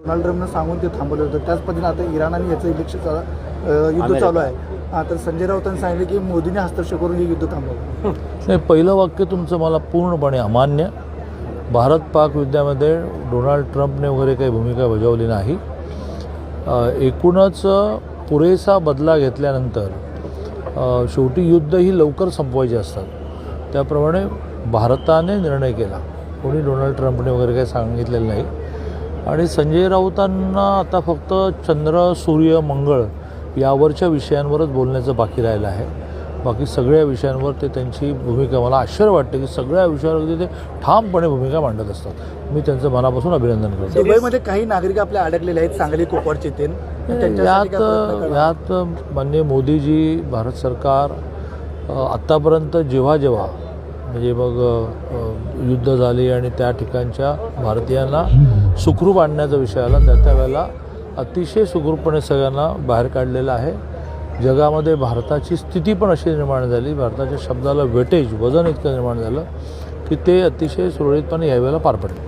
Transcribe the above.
Donald ट्रम्पनं सांगून ते थांबवलं होतं. त्याच पद्धतीने आता इराण आणि याचं युद्ध चालू आहे. तर संजय राऊतांनी सांगितलं की मोदींनी हस्तक्षेप करून हे युद्ध थांबवलं. नाही, पहिलं वाक्य तुमचं मला पूर्णपणे अमान्य. भारत पाक युद्धामध्ये डोनाल्ड ट्रम्पने वगैरे काही भूमिका बजावली नाही. एकूणच पुरेसा बदला घेतल्यानंतर शेवटी युद्ध ही लवकर संपवायची असतात. त्याप्रमाणे भारताने निर्णय केला, कोणी डोनाल्ड ट्रम्पने वगैरे काही सांगितलेलं नाही. आणि संजय राऊतांना आता फक्त चंद्र, सूर्य, मंगळ यावरच्या विषयांवरच बोलण्याचं बाकी राहिलं आहे. बाकी सगळ्या विषयांवर ते त्यांची भूमिका, मला आश्चर्य वाटते की सगळ्या विषयावरती ते ठामपणे भूमिका मांडत असतात. मी त्यांचं मनापासून अभिनंदन करतो. दुबईमध्ये काही नागरिक आपले अडकलेले आहेत, सांगली, कुपवाडचे ते. यात माननीय मोदीजी, भारत सरकार आत्तापर्यंत जेव्हा म्हणजे मग युद्ध झाले आणि त्या ठिकाणच्या भारतीयांना सुखरूप आणण्याचा विषय आला, त्या वेळेला अतिशय सुखरूपपणे सगळ्यांना बाहेर काढलेलं आहे. जगामध्ये भारताची स्थिती पण अशी निर्माण झाली, भारताच्या शब्दाला वेटेज, वजन इतकं निर्माण झालं की ते अतिशय सुरळीतपणे यावेळेला पार पडले.